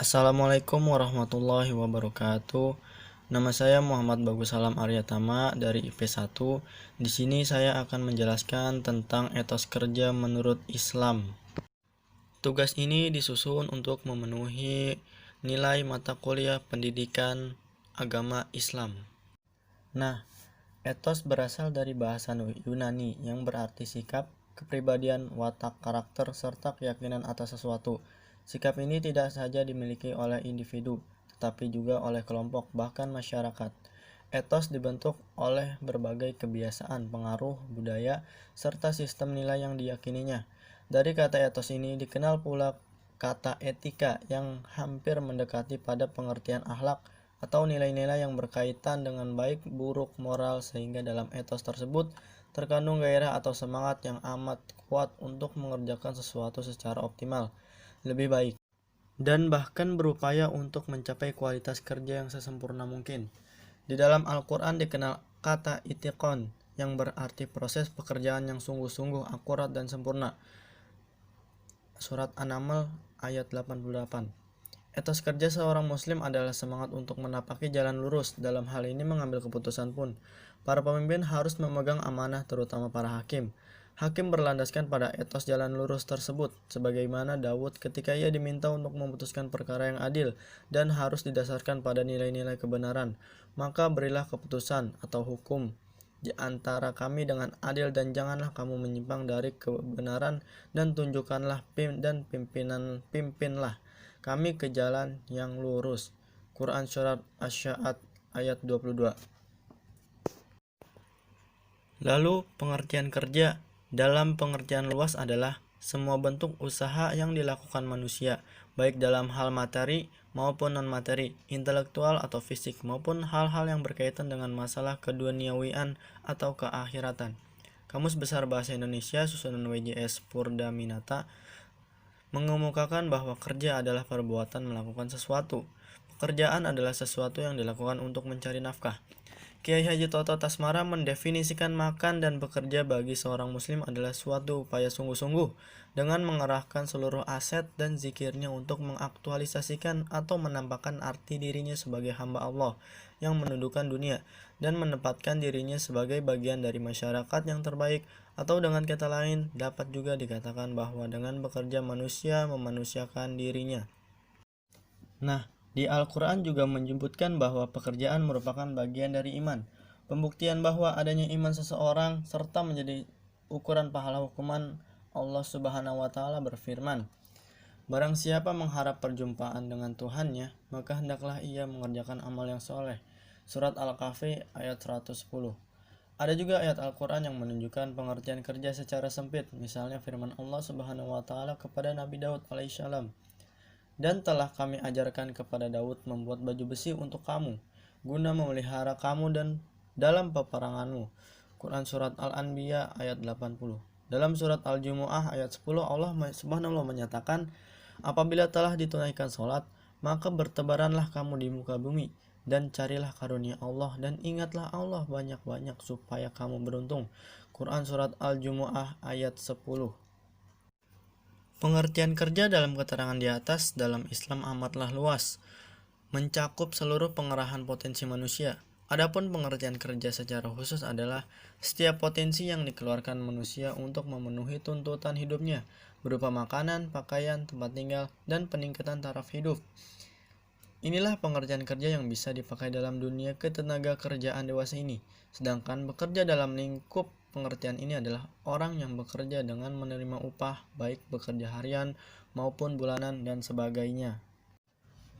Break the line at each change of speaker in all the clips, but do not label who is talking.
Assalamualaikum warahmatullahi wabarakatuh. Nama saya Muhammad Bagus Salam Aryatama dari IP1. Di sini saya akan menjelaskan tentang etos kerja menurut Islam. Tugas ini disusun untuk memenuhi nilai mata kuliah pendidikan agama Islam. Nah, etos berasal dari bahasa Yunani yang berarti sikap, kepribadian, watak, karakter, serta keyakinan atas sesuatu. Sikap ini tidak saja dimiliki oleh individu, tetapi juga oleh kelompok, bahkan masyarakat. Etos dibentuk oleh berbagai kebiasaan, pengaruh, budaya, serta sistem nilai yang diyakininya. Dari kata etos ini dikenal pula kata etika yang hampir mendekati pada pengertian akhlak atau nilai-nilai yang berkaitan dengan baik buruk moral, sehingga dalam etos tersebut terkandung gairah atau semangat yang amat kuat untuk mengerjakan sesuatu secara optimal, lebih baik, dan bahkan berupaya untuk mencapai kualitas kerja yang sesempurna mungkin. Di dalam Al-Quran dikenal kata itiqon yang berarti proses pekerjaan yang sungguh-sungguh akurat dan sempurna. Surat An-Naml ayat 88. Etos kerja seorang muslim adalah semangat untuk menapaki jalan lurus. Dalam hal ini mengambil keputusan pun, para pemimpin harus memegang amanah, terutama para hakim. Hakim berlandaskan pada etos jalan lurus tersebut, sebagaimana Daud ketika ia diminta untuk memutuskan perkara yang adil dan harus didasarkan pada nilai-nilai kebenaran. Maka berilah keputusan atau hukum di antara kami dengan adil, dan janganlah kamu menyimpang dari kebenaran, dan tunjukkanlah pimpinlah kami ke jalan yang lurus. Quran Surat Asy-Sya'at ayat 22. Lalu pengertian kerja dalam pengertian luas adalah semua bentuk usaha yang dilakukan manusia, baik dalam hal materi maupun non-materi, intelektual atau fisik, maupun hal-hal yang berkaitan dengan masalah keduniawian atau keakhiratan. Kamus Besar Bahasa Indonesia susunan WJS Purda Minata mengemukakan bahwa kerja adalah perbuatan melakukan sesuatu. Pekerjaan adalah sesuatu yang dilakukan untuk mencari nafkah. Kiai Haji Toto Tasmara mendefinisikan makan dan bekerja bagi seorang muslim adalah suatu upaya sungguh-sungguh dengan mengerahkan seluruh aset dan zikirnya untuk mengaktualisasikan atau menampakkan arti dirinya sebagai hamba Allah yang menundukkan dunia dan menempatkan dirinya sebagai bagian dari masyarakat yang terbaik, atau dengan kata lain dapat juga dikatakan bahwa dengan bekerja manusia memanusiakan dirinya. Nah, di Al-Quran juga menyebutkan bahwa pekerjaan merupakan bagian dari iman. Pembuktian bahwa adanya iman seseorang serta menjadi ukuran pahala hukuman, Allah Subhanahu wa Ta'ala berfirman, "Barang siapa mengharap perjumpaan dengan Tuhannya, maka hendaklah ia mengerjakan amal yang soleh." Surat Al-Kahfi ayat 110. Ada juga ayat Al-Quran yang menunjukkan pengertian kerja secara sempit, misalnya firman Allah Subhanahu wa Ta'ala kepada Nabi Daud alaihissalam, "Dan telah kami ajarkan kepada Daud membuat baju besi untuk kamu, guna memelihara kamu dan dalam peperanganmu." Quran Surat Al-Anbiya ayat 80. Dalam Surat Al-Jumu'ah ayat 10, Allah Subhanahu menyatakan, "Apabila telah ditunaikan sholat, maka bertebaranlah kamu di muka bumi, dan carilah karunia Allah, dan ingatlah Allah banyak-banyak supaya kamu beruntung." Quran Surat Al-Jumu'ah ayat 10. Pengertian kerja dalam keterangan di atas dalam Islam amatlah luas, mencakup seluruh pengerahan potensi manusia. Adapun pengertian kerja secara khusus adalah setiap potensi yang dikeluarkan manusia untuk memenuhi tuntutan hidupnya, berupa makanan, pakaian, tempat tinggal, dan peningkatan taraf hidup. Inilah pengertian kerja yang bisa dipakai dalam dunia ketenaga kerjaan dewasa ini. Sedangkan bekerja dalam lingkup pengertian ini adalah orang yang bekerja dengan menerima upah, baik bekerja harian maupun bulanan dan sebagainya.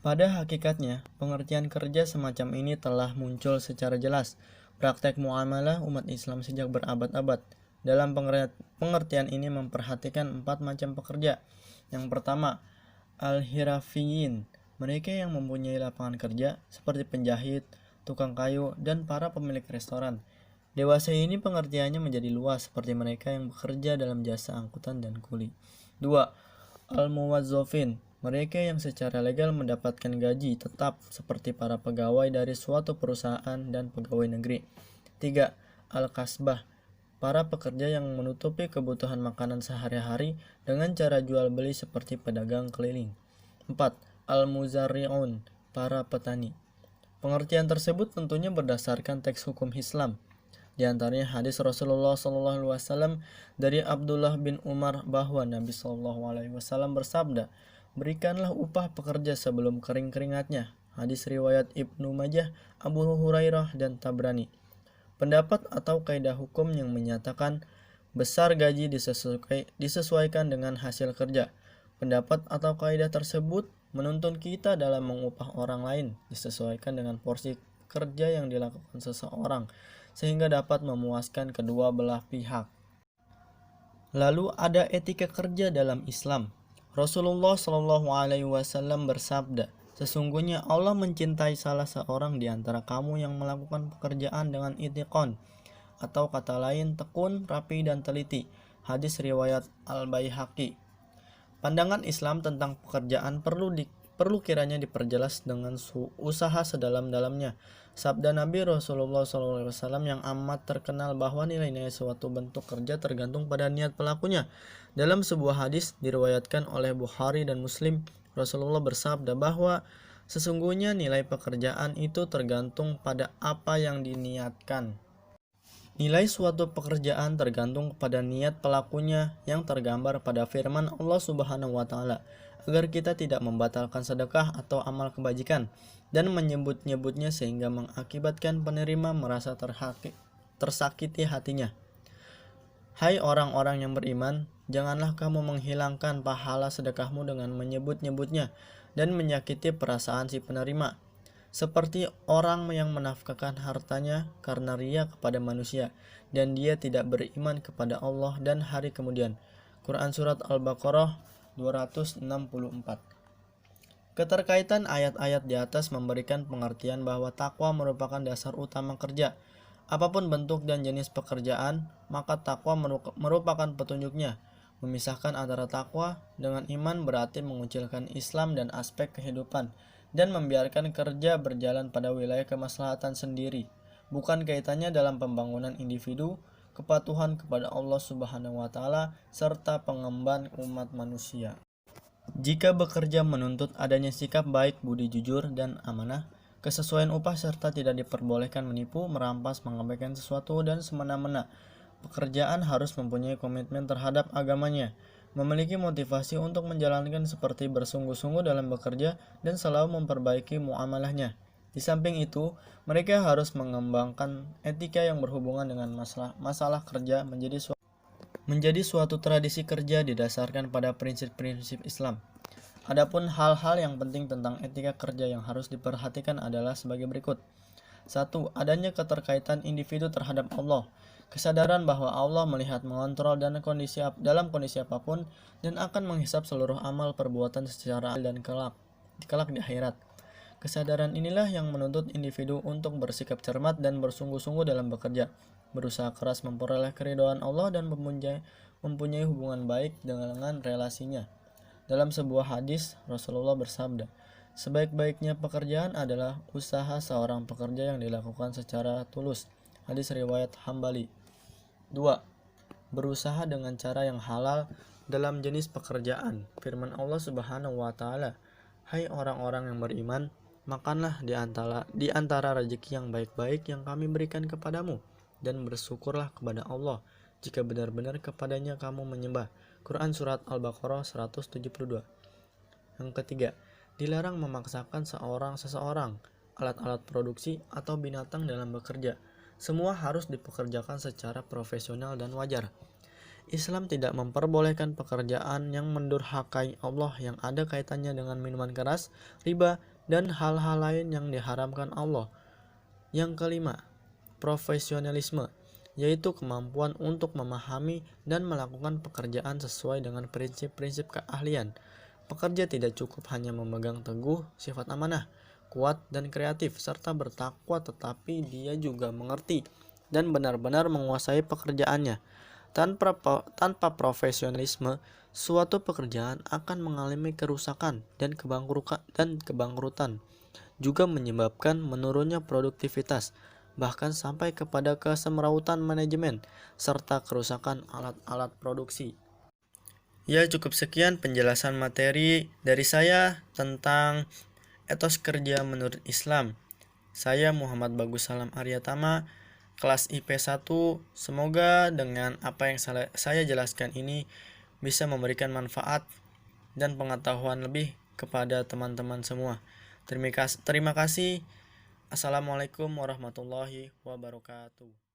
Pada hakikatnya, pengertian kerja semacam ini telah muncul secara jelas praktek muamalah umat Islam sejak berabad-abad. Dalam pengertian ini memperhatikan 4 macam pekerja. Yang pertama, al-hirafiyin, mereka yang mempunyai lapangan kerja seperti penjahit, tukang kayu, dan para pemilik restoran. Dewasa ini pengertiannya menjadi luas, seperti mereka yang bekerja dalam jasa angkutan dan kuli. 2. Al-muwazzafin, mereka yang secara legal mendapatkan gaji tetap seperti para pegawai dari suatu perusahaan dan pegawai negeri. 3. Al-kasbah, para pekerja yang menutupi kebutuhan makanan sehari-hari dengan cara jual beli seperti pedagang keliling. 4. al-muzarri'un, para petani. Pengertian tersebut tentunya berdasarkan teks hukum Islam. Di antaranya hadis Rasulullah SAW dari Abdullah bin Umar bahwa Nabi SAW bersabda, "Berikanlah upah pekerja sebelum kering keringatnya." Hadis riwayat Ibnu Majah, Abu Hurairah, dan Tabrani. Pendapat atau kaidah hukum yang menyatakan besar gaji disesuaikan dengan hasil kerja. Pendapat atau kaidah tersebut menuntun kita dalam mengupah orang lain disesuaikan dengan porsi kerja yang dilakukan seseorang, sehingga dapat memuaskan kedua belah pihak. Lalu ada etika kerja dalam Islam. Rasulullah SAW bersabda, "Sesungguhnya Allah mencintai salah seorang di antara kamu yang melakukan pekerjaan dengan itqan, atau kata lain tekun, rapi, dan teliti." Hadis riwayat Al-Baihaqi. Pandangan Islam tentang pekerjaan perlu kiranya diperjelas dengan usaha sedalam-dalamnya. Sabda Nabi Rasulullah SAW yang amat terkenal bahwa nilai-nilai suatu bentuk kerja tergantung pada niat pelakunya. Dalam sebuah hadis diriwayatkan oleh Bukhari dan Muslim, Rasulullah bersabda bahwa sesungguhnya nilai pekerjaan itu tergantung pada apa yang diniatkan. Nilai suatu pekerjaan tergantung pada niat pelakunya yang tergambar pada firman Allah Subhanahu wa taala, agar kita tidak membatalkan sedekah atau amal kebajikan dan menyebut-nyebutnya sehingga mengakibatkan penerima merasa tersakiti hatinya. Hai orang-orang yang beriman, janganlah kamu menghilangkan pahala sedekahmu dengan menyebut-nyebutnya dan menyakiti perasaan si penerima, seperti orang yang menafkahkan hartanya karena riya kepada manusia, dan dia tidak beriman kepada Allah dan hari kemudian. Quran Surat Al-Baqarah 264. Keterkaitan ayat-ayat di atas memberikan pengertian bahwa takwa merupakan dasar utama kerja. Apapun bentuk dan jenis pekerjaan, maka takwa merupakan petunjuknya. Memisahkan antara takwa dengan iman berarti mengucilkan Islam dan aspek kehidupan, dan membiarkan kerja berjalan pada wilayah kemaslahatan sendiri, bukan kaitannya dalam pembangunan individu, kepatuhan kepada Allah Subhanahu wa taala, serta pengemban umat manusia. Jika bekerja menuntut adanya sikap baik, budi jujur, dan amanah, kesesuaian upah serta tidak diperbolehkan menipu, merampas, mengabaikan sesuatu, dan semena-mena. Pekerjaan harus mempunyai komitmen terhadap agamanya, memiliki motivasi untuk menjalankan seperti bersungguh-sungguh dalam bekerja dan selalu memperbaiki muamalahnya. Di samping itu, mereka harus mengembangkan etika yang berhubungan dengan masalah kerja menjadi suatu tradisi kerja didasarkan pada prinsip-prinsip Islam. Adapun hal-hal yang penting tentang etika kerja yang harus diperhatikan adalah sebagai berikut. 1. Adanya keterkaitan individu terhadap Allah. Kesadaran bahwa Allah melihat, mengontrol dalam kondisi apapun dan akan menghisap seluruh amal perbuatan secara adil dan kelak di akhirat. Kesadaran inilah yang menuntut individu untuk bersikap cermat dan bersungguh-sungguh dalam bekerja, berusaha keras memperoleh keridhaan Allah dan mempunyai hubungan baik dengan relasinya. Dalam sebuah hadis, Rasulullah bersabda, "Sebaik-baiknya pekerjaan adalah usaha seorang pekerja yang dilakukan secara tulus." Hadis riwayat Hambali. 2. Berusaha dengan cara yang halal dalam jenis pekerjaan. Firman Allah Subhanahu wa taala, "Hai orang-orang yang beriman, makanlah di antara rezeki yang baik-baik yang kami berikan kepadamu, dan bersyukurlah kepada Allah jika benar-benar kepadanya kamu menyembah." Quran Surat Al-Baqarah 172. Yang ketiga, dilarang memaksakan seseorang, alat-alat produksi, atau binatang dalam bekerja. Semua harus dipekerjakan secara profesional dan wajar. Islam tidak memperbolehkan pekerjaan yang mendurhakai Allah yang ada kaitannya dengan minuman keras, riba, dan hal-hal lain yang diharamkan Allah. Yang kelima, profesionalisme, yaitu kemampuan untuk memahami dan melakukan pekerjaan sesuai dengan prinsip-prinsip keahlian. Pekerja tidak cukup hanya memegang teguh sifat amanah, kuat, dan kreatif, serta bertakwa, tetapi dia juga mengerti dan benar-benar menguasai pekerjaannya. Tanpa profesionalisme, suatu pekerjaan akan mengalami kerusakan dan kebangkrutan, juga menyebabkan menurunnya produktivitas, bahkan sampai kepada kesemrautan manajemen, serta kerusakan alat-alat produksi. Ya, cukup sekian penjelasan materi dari saya tentang etos kerja menurut Islam. Saya Muhammad Bagus Salam Aryatama, kelas IP 1. Semoga dengan apa yang saya jelaskan ini bisa memberikan manfaat dan pengetahuan lebih kepada teman-teman semua. Terima kasih. Assalamualaikum warahmatullahi wabarakatuh.